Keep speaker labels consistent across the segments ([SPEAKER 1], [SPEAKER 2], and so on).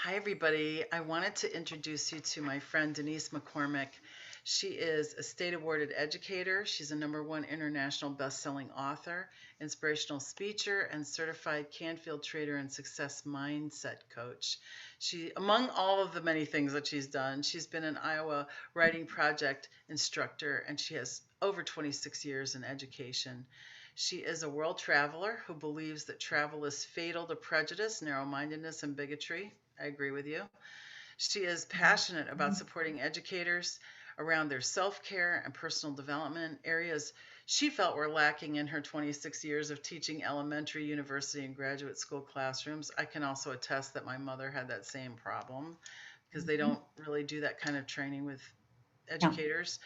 [SPEAKER 1] Hi, everybody. I wanted to introduce you to my friend Denise McCormick. She is a state awarded educator. She's a #1 international best-selling author, inspirational speaker, and certified Canfield trader and success mindset coach. She, among all of the many things that she's done, she's been an Iowa Writing Project instructor, and she has over 26 years in education. She is a world traveler who believes that travel is fatal to prejudice, narrow mindedness, and bigotry. I agree with you. She is passionate about supporting educators around their self care and personal development, areas she felt were lacking in her 26 years of teaching elementary, university, and graduate school classrooms. I can also attest that my mother had that same problem because they don't really do that kind of training with
[SPEAKER 2] No,
[SPEAKER 1] educators.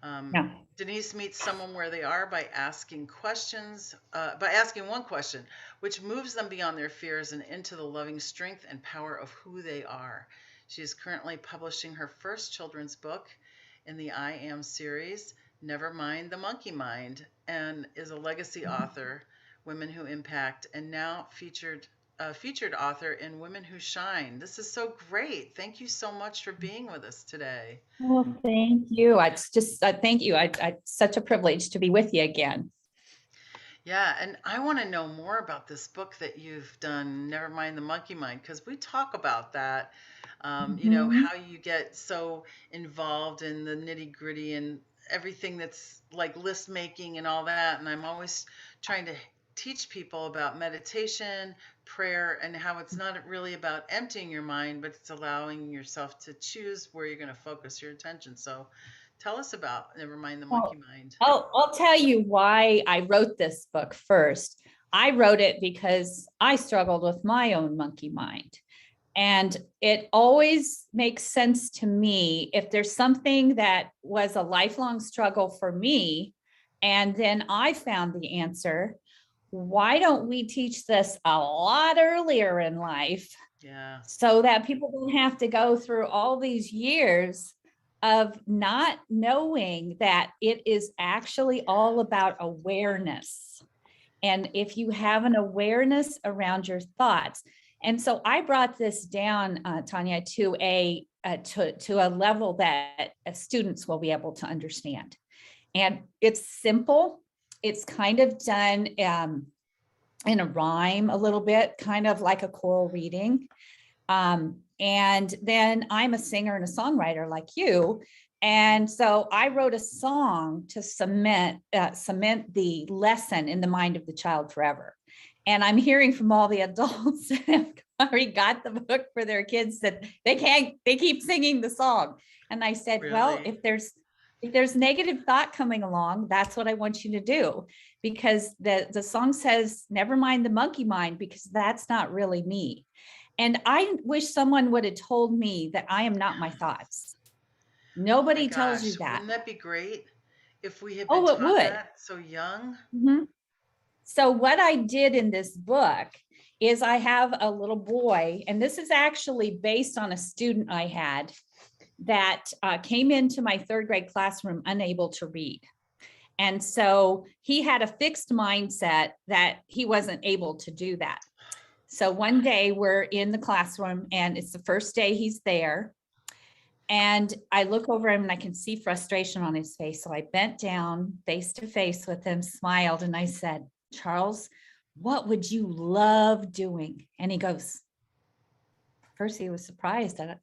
[SPEAKER 1] Um,
[SPEAKER 2] no.
[SPEAKER 1] Denise meets someone where they are by asking one question, which moves them beyond their fears and into the loving strength and power of who they are. She is currently publishing her first children's book in the I Am series, Never Mind the Monkey Mind, and is a legacy author, Women Who Impact, and now featured author in Women Who Shine. This is so great. Thank you so much for being with us today.
[SPEAKER 2] Well, thank you. It's just thank you. It's such a privilege to be with you again.
[SPEAKER 1] Yeah, and I want to know more about this book that you've done, Never Mind the Monkey Mind, because we talk about that.
[SPEAKER 2] Mhm.
[SPEAKER 1] How you get so involved in the nitty gritty and everything that's like list making and all that. And I'm always trying to teach people about meditation, prayer, and how it's not really about emptying your mind, but it's allowing yourself to choose where you're going to focus your attention. So tell us about Never Mind the Monkey
[SPEAKER 2] Well,
[SPEAKER 1] Mind.
[SPEAKER 2] I'll tell you why I wrote this book first. I wrote it because I struggled with my own monkey mind. And it always makes sense to me if there's something that was a lifelong struggle for me, and then I found the answer. Why don't we teach this a lot earlier in life
[SPEAKER 1] Yeah.
[SPEAKER 2] so that people don't have to go through all these years of not knowing that it is actually all about awareness? And if you have an awareness around your thoughts, and so I brought this down, Tanya, to a level that students will be able to understand. And it's simple. It's kind of done in a rhyme a little bit, kind of like a choral reading. And then I'm a singer and a songwriter like you. And so I wrote a song to cement the lesson in the mind of the child forever. And I'm hearing from all the adults that have already got the book for their kids that they keep singing the song. And I said, well,
[SPEAKER 1] Really?
[SPEAKER 2] if there's negative thought coming along, that's what I want you to do, because the song says, never mind the monkey mind, because that's not really me. And I wish someone would have told me that I am not my thoughts.
[SPEAKER 1] Oh my
[SPEAKER 2] Nobody tells you
[SPEAKER 1] gosh,
[SPEAKER 2] that.
[SPEAKER 1] wouldn't that be great if we had been
[SPEAKER 2] Oh, it
[SPEAKER 1] taught
[SPEAKER 2] would.
[SPEAKER 1] that so young?
[SPEAKER 2] Mhm. So, what I did in this book is I have a little boy, and this is actually based on a student I had that came into my third grade classroom unable to read. And so he had a fixed mindset that he wasn't able to do that. So one day we're in the classroom and it's the first day he's there. And I look over him and I can see frustration on his face. So I bent down face to face with him, smiled, and I said, Charles, what would you love doing? And he goes, first he was surprised that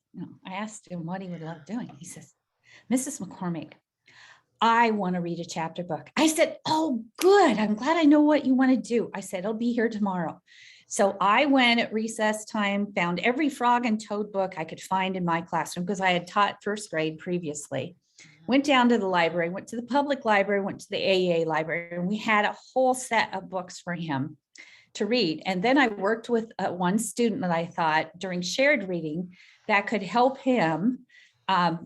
[SPEAKER 2] I asked him what he would love doing. He says, Mrs. McCormick, I want to read a chapter book. I said, oh, good. I'm glad I know what you want to do. I said, I'll be here tomorrow. So I went at recess time, found every frog and toad book I could find in my classroom because I had taught first grade previously. Went down to the library, went to the public library, went to the AEA library, and we had a whole set of books for him to read. And then I worked with one student that I thought during shared reading that could help him, learn.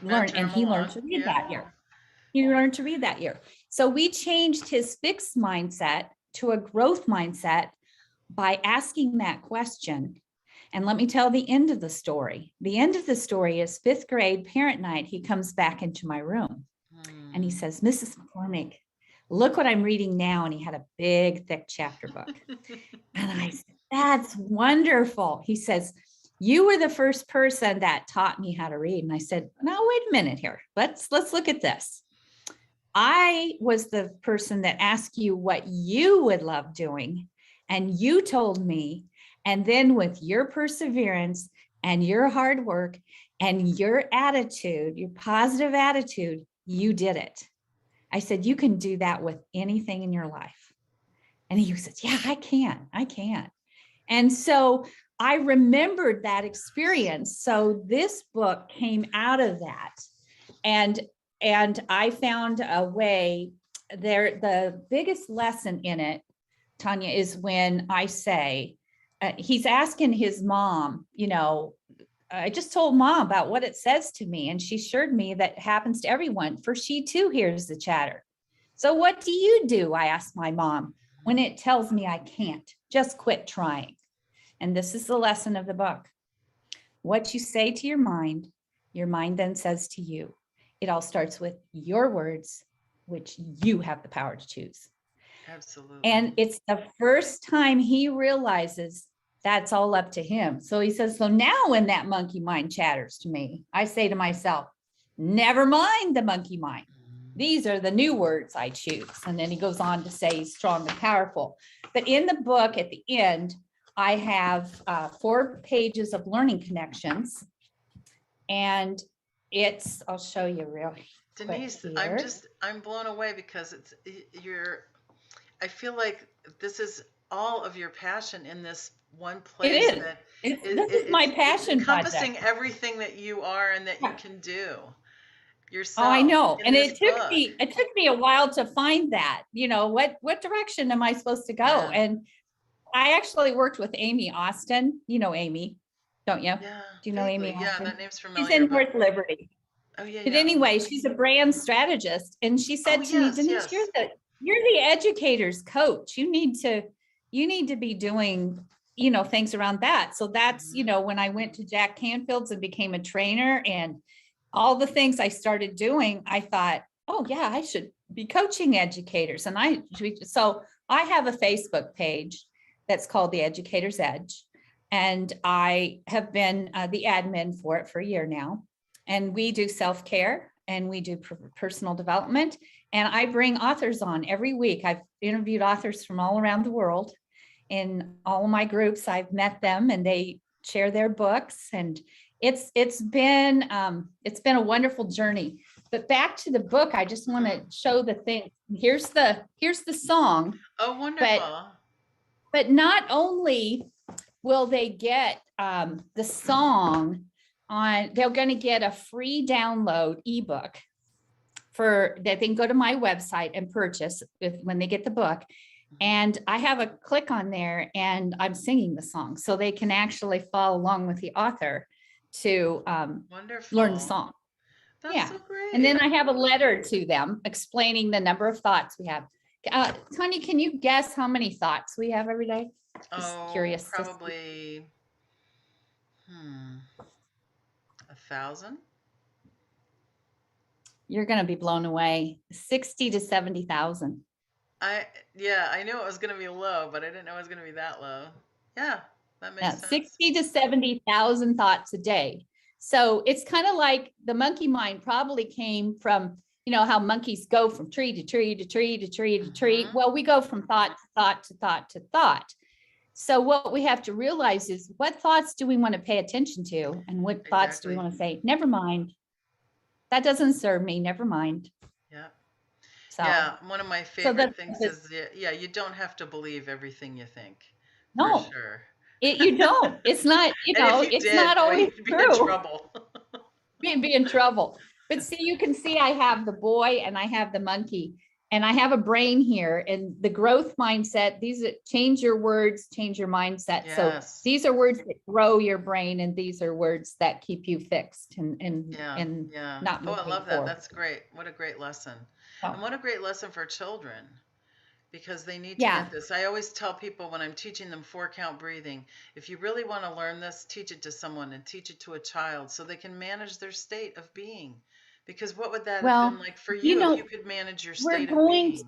[SPEAKER 1] Mentor
[SPEAKER 2] And
[SPEAKER 1] him
[SPEAKER 2] he learned
[SPEAKER 1] along.
[SPEAKER 2] to read
[SPEAKER 1] Yeah.
[SPEAKER 2] that year. He learned to read that year. So we changed his fixed mindset to a growth mindset by asking that question. And let me tell the end of the story. The end of the story is fifth grade parent night. He comes back into my room and he
[SPEAKER 1] Hmm.
[SPEAKER 2] says, Mrs. McCormick, look what I'm reading now. And he had a big, thick chapter book. And I said, that's wonderful. He says, You were the first person that taught me how to read. And I said, now, wait a minute here. Let's look at this. I was the person that asked you what you would love doing, and you told me. And then with your perseverance and your hard work and your attitude, your positive attitude, you did it. I said, you can do that with anything in your life. And he said, yeah, I can. And so I remembered that experience. So this book came out of that. And I found a way there. The biggest lesson in it, Tanya, is when I say, he's asking his mom, I just told mom about what it says to me. And she assured me that it happens to everyone, for she too hears the chatter. So what do you do? I asked my mom, when it tells me I can't. Just quit trying. And this is the lesson of the book. What you say to your mind then says to you. It all starts with your words, which you have the power to choose.
[SPEAKER 1] Absolutely.
[SPEAKER 2] And it's the first time he realizes that's all up to him. So he says, so now when that monkey mind chatters to me, I say to myself, never mind the monkey mind. These are the new words I choose. And then he goes on to say he's strong and powerful. But in the book at the end, I have 4 pages of learning connections. And I'll show you real
[SPEAKER 1] Denise,
[SPEAKER 2] quick
[SPEAKER 1] I'm blown away because I feel like this is all of your passion in this one place.
[SPEAKER 2] This is my passion
[SPEAKER 1] encompassing
[SPEAKER 2] project.
[SPEAKER 1] everything that you are and that you can do yourself.
[SPEAKER 2] Oh, I know. And it took me a while to find that, what direction am I supposed to go?
[SPEAKER 1] Yeah.
[SPEAKER 2] And I actually worked with Amy Austin. You know Amy, don't you?
[SPEAKER 1] Yeah.
[SPEAKER 2] Do you know Amy
[SPEAKER 1] Yeah,
[SPEAKER 2] Austin?
[SPEAKER 1] that name's familiar.
[SPEAKER 2] She's in North Liberty.
[SPEAKER 1] Oh yeah.
[SPEAKER 2] But anyway, she's a brand strategist, and she said to me, Denise, you're the educator's coach. You need to be doing, things around that. So that's, when I went to Jack Canfield's and became a trainer and all the things I started doing, I thought, oh yeah, I should be coaching educators. So I have a Facebook page that's called The Educator's Edge. And I have been the admin for it for a year now. And we do self-care and we do personal development. And I bring authors on every week. I've interviewed authors from all around the world. In all of my groups, I've met them and they share their books. And it's been a wonderful journey. But back to the book, I just want to show the thing. Here's the song.
[SPEAKER 1] Oh, wonderful.
[SPEAKER 2] But not only will they get the song they're going to get a free download ebook that they can go to my website and purchase when they get the book. And I have a click on there and I'm singing the song so they can actually follow along with the author to learn the song.
[SPEAKER 1] That's so great.
[SPEAKER 2] And then I have a letter to them explaining the number of thoughts we have. Tanya, can you guess how many thoughts we have every day? Just curious.
[SPEAKER 1] Probably 1,000.
[SPEAKER 2] You're going to be blown away. 60 to 70,000.
[SPEAKER 1] I knew it was going to be low, but I didn't know it was going to be that low. Yeah, that makes sense.
[SPEAKER 2] 60 to 70,000 thoughts a day. So it's kind of like the monkey mind probably came from, how monkeys go from tree to tree to tree to tree to tree. Well, we go from thought to thought to thought to thought. So what we have to realize is what thoughts do we want to pay attention to and what thoughts do we want to say, never mind. That doesn't serve me. Never mind.
[SPEAKER 1] Yeah.
[SPEAKER 2] So,
[SPEAKER 1] yeah. One of my favorite things is, you don't have to believe everything you think.
[SPEAKER 2] No,
[SPEAKER 1] for sure.
[SPEAKER 2] You don't. It's not, it's not always true.
[SPEAKER 1] Be in trouble.
[SPEAKER 2] Be in trouble. But see, you can see I have the boy and I have the monkey. And I have a brain here and the growth mindset, change your words, change your mindset. Yes. So these are words that grow your brain and these are words that keep you fixed and not moving
[SPEAKER 1] I love that.
[SPEAKER 2] forward.
[SPEAKER 1] That's great. What a great lesson. And what a great lesson for children because they need to get this. I always tell people when I'm teaching them 4-count breathing, if you really want to learn this, teach it to someone and teach it to a child so they can manage their state of being. Because what would that have been like for you if you could manage your state of being?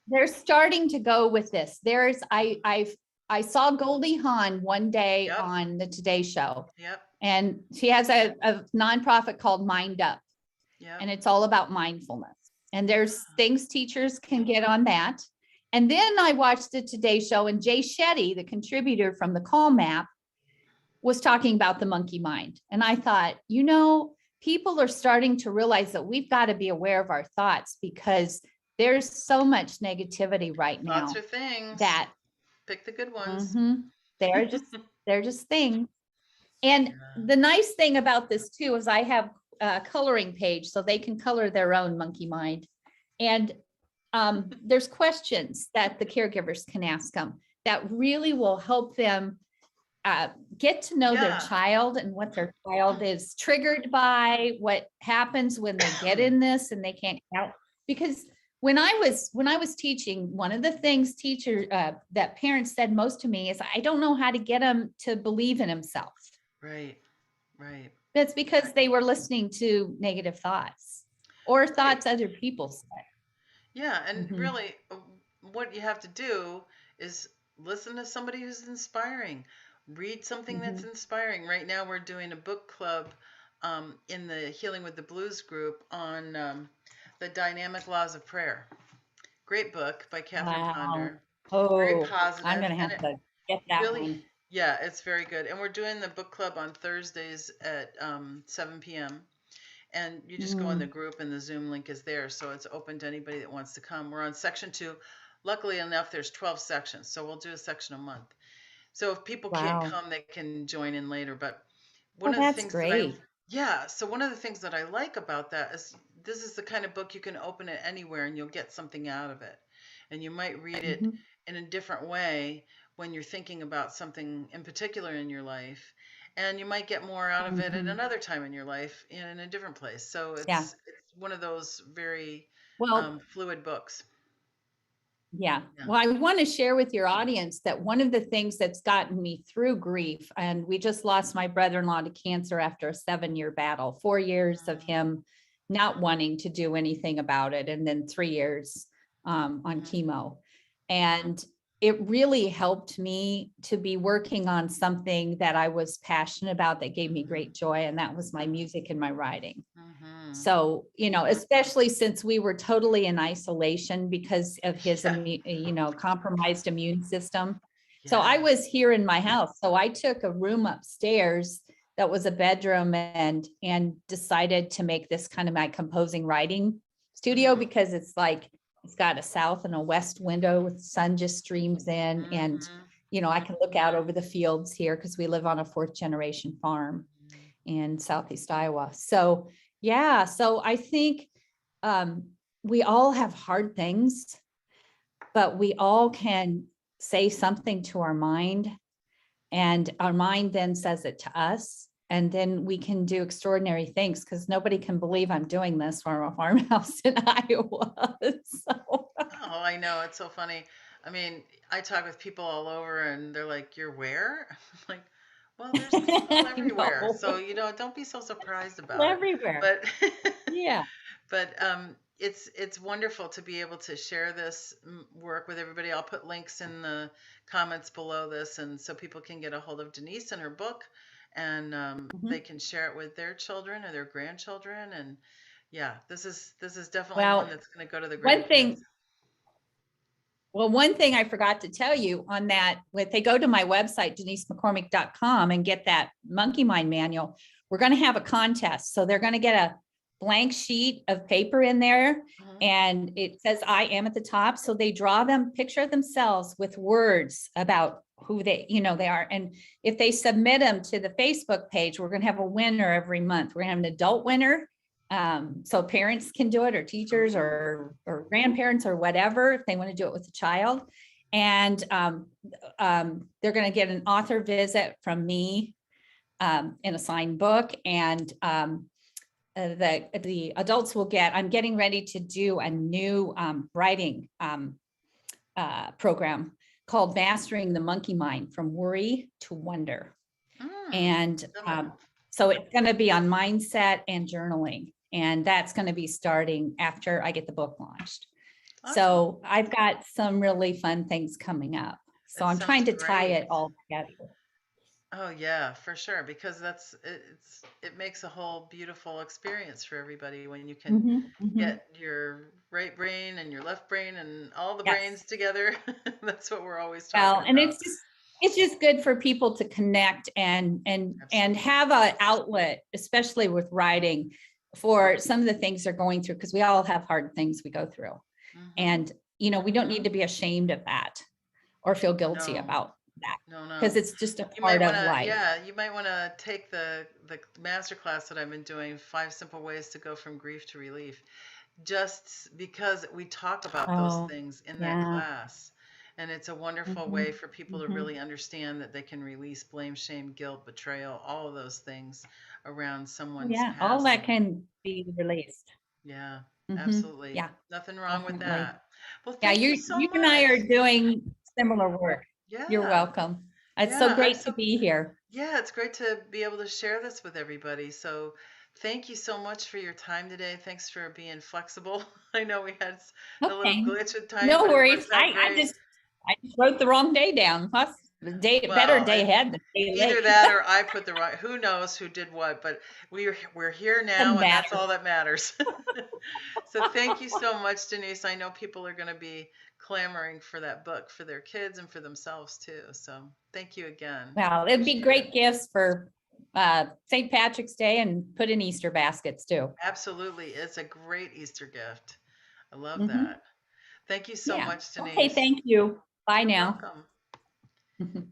[SPEAKER 2] They're starting to go with this. I've I saw Goldie Hawn one day
[SPEAKER 1] Yep.
[SPEAKER 2] on the Today Show,
[SPEAKER 1] Yep.
[SPEAKER 2] and she has a nonprofit called Mind Up,
[SPEAKER 1] Yep.
[SPEAKER 2] and it's all about mindfulness. And there's things teachers can get on that. And then I watched the Today Show, and Jay Shetty, the contributor from the Calm app, was talking about the monkey mind. And I thought, you know, people are starting to realize that we've got to be aware of our thoughts, because there's so much negativity right now
[SPEAKER 1] Lots of things.
[SPEAKER 2] that
[SPEAKER 1] Pick the good ones.
[SPEAKER 2] they're just things. And the nice thing about this too is I have a coloring page, so they can color their own monkey mind. And there's questions that the caregivers can ask them that really will help them get to know their child and what their child is triggered by, what happens when they get in this and they can't get out. Because when I was teaching, one of the things that parents said most to me is, I don't know how to get him to believe in himself.
[SPEAKER 1] Right.
[SPEAKER 2] That's because they were listening to negative thoughts or thoughts other people said.
[SPEAKER 1] Yeah, and really, what you have to do is listen to somebody who's inspiring. Read something that's inspiring. Right now, we're doing a book club in the Healing with the Blues group on the Dynamic Laws of Prayer. Great book by Catherine Ponder. Very positive.
[SPEAKER 2] I'm going to have to get that one.
[SPEAKER 1] Yeah, it's very good. And we're doing the book club on Thursdays at 7 p.m. And you just go in the group and the Zoom link is there. So it's open to anybody that wants to come. We're on section 2. Luckily enough, there's 12 sections. So we'll do a section a month. So if people can't come, they can join in later. But one of the things
[SPEAKER 2] great.
[SPEAKER 1] So one of the things that I like about that is this is the kind of book you can open it anywhere and you'll get something out of it. And you might read it in a different way when you're thinking about something in particular in your life. And you might get more out of it at another time in your life in a different place. So it's one of those very fluid books.
[SPEAKER 2] Yeah. Well, I want to share with your audience that one of the things that's gotten me through grief, and we just lost my brother-in-law to cancer after a 7-year battle, 4 years of him not wanting to do anything about it, and then 3 years on chemo. And it really helped me to be working on something that I was passionate about that gave me great joy. And that was my music and my writing. So, you know, especially since we were totally in isolation because of his, compromised immune system. So I was here in my house. So I took a room upstairs that was a bedroom and decided to make this kind of my composing writing studio, because it's like, it's got a south and a west window with the sun just streams in. And, I can look out over the fields here because we live on a 4th generation farm in Southeast Iowa. So, so I think we all have hard things, but we all can say something to our mind, and our mind then says it to us. And then we can do extraordinary things, because nobody can believe I'm doing this from a farmhouse in Iowa. So.
[SPEAKER 1] Oh, I know. It's so funny. I mean, I talk with people all over and they're like, "You're where?" I'm like, well, there's people everywhere. So, don't be so surprised about it.
[SPEAKER 2] Everywhere.
[SPEAKER 1] But
[SPEAKER 2] yeah.
[SPEAKER 1] But it's wonderful to be able to share this work with everybody. I'll put links in the comments below this, and so people can get a hold of Denise and her book, and they can share it with their children or their grandchildren. And this is definitely one that's going to go to the grandkids.
[SPEAKER 2] One thing I forgot to tell you on that, if they go to my website, DeniseMcCormick.com, and get that Monkey Mind manual, we're going to have a contest. So they're going to get a blank sheet of paper in there, and it says I am at the top. So they draw them, picture themselves with words about who they are. And if they submit them to the Facebook page, we're going to have a winner every month. We're going to have an adult winner. So parents can do it, or teachers or grandparents or whatever, if they want to do it with a child. And they're going to get an author visit from me in a signed book. And the adults will get, I'm getting ready to do a new writing program called Mastering the Monkey Mind from Worry to Wonder. And so it's going to be on mindset and journaling. And that's going to be starting after I get the book launched. Awesome. So I've got some really fun things coming up. So
[SPEAKER 1] It
[SPEAKER 2] I'm
[SPEAKER 1] sounds
[SPEAKER 2] trying to tie
[SPEAKER 1] great.
[SPEAKER 2] it all together.
[SPEAKER 1] Oh yeah, for sure. Because it makes a whole beautiful experience for everybody when you can
[SPEAKER 2] Mhm, mhm.
[SPEAKER 1] get your right brain and your left brain and all the
[SPEAKER 2] Yes.
[SPEAKER 1] brains together. That's what we're always talking
[SPEAKER 2] Well, and
[SPEAKER 1] about.
[SPEAKER 2] it's just good for people to connect and
[SPEAKER 1] Absolutely.
[SPEAKER 2] have a outlet, especially with writing, for some of the things they're going through, because we all have hard things we go through.
[SPEAKER 1] Mm-hmm.
[SPEAKER 2] And, we don't need to be ashamed of that or feel guilty
[SPEAKER 1] No,
[SPEAKER 2] about that,
[SPEAKER 1] no,
[SPEAKER 2] because
[SPEAKER 1] no.
[SPEAKER 2] it's just a
[SPEAKER 1] You might
[SPEAKER 2] part
[SPEAKER 1] want
[SPEAKER 2] of
[SPEAKER 1] to,
[SPEAKER 2] life.
[SPEAKER 1] yeah, you might want to take the master class that I've been doing, 5 simple ways to go from grief to relief, just because we talk about those
[SPEAKER 2] Oh,
[SPEAKER 1] things in that
[SPEAKER 2] yeah.
[SPEAKER 1] class. And it's a wonderful
[SPEAKER 2] Mhm,
[SPEAKER 1] way for people to
[SPEAKER 2] mhm.
[SPEAKER 1] really understand that they can release blame, shame, guilt, betrayal, all of those things around someone's
[SPEAKER 2] Yeah, all that
[SPEAKER 1] passing.
[SPEAKER 2] can be released.
[SPEAKER 1] Yeah, absolutely.
[SPEAKER 2] Yeah,
[SPEAKER 1] Nothing wrong with
[SPEAKER 2] definitely.
[SPEAKER 1] that. Well,
[SPEAKER 2] Yeah,
[SPEAKER 1] thank you so
[SPEAKER 2] you and I
[SPEAKER 1] much.
[SPEAKER 2] are doing similar work. You're
[SPEAKER 1] Yeah,
[SPEAKER 2] welcome. It's so
[SPEAKER 1] yeah, I'm
[SPEAKER 2] great to
[SPEAKER 1] so
[SPEAKER 2] be here.
[SPEAKER 1] yeah, it's great to be able to share this with everybody. So, thank you so much for your time today. Thanks for being flexible. I know we had a little
[SPEAKER 2] Okay,
[SPEAKER 1] glitch with time,
[SPEAKER 2] no
[SPEAKER 1] but it
[SPEAKER 2] worries.
[SPEAKER 1] works out great.
[SPEAKER 2] I just wrote the wrong day down. Huh? The day, better
[SPEAKER 1] Well,
[SPEAKER 2] day ahead than day
[SPEAKER 1] either
[SPEAKER 2] late.
[SPEAKER 1] that or I put the right, who knows who did what, but we're here now
[SPEAKER 2] Doesn't
[SPEAKER 1] and that's
[SPEAKER 2] matter.
[SPEAKER 1] all that matters. So thank you so much, Denise. I know people are going to be clamoring for that book for their kids and for themselves too. So thank you again.
[SPEAKER 2] Well, it'd be
[SPEAKER 1] Appreciate it.
[SPEAKER 2] great gifts for St. Patrick's Day, and put in Easter baskets too.
[SPEAKER 1] Absolutely. It's a great Easter gift. I love
[SPEAKER 2] Hmm.
[SPEAKER 1] that. Thank you so
[SPEAKER 2] Yeah.
[SPEAKER 1] much,
[SPEAKER 2] Okay,
[SPEAKER 1] Denise.
[SPEAKER 2] thank you. Bye
[SPEAKER 1] You're
[SPEAKER 2] now.
[SPEAKER 1] welcome.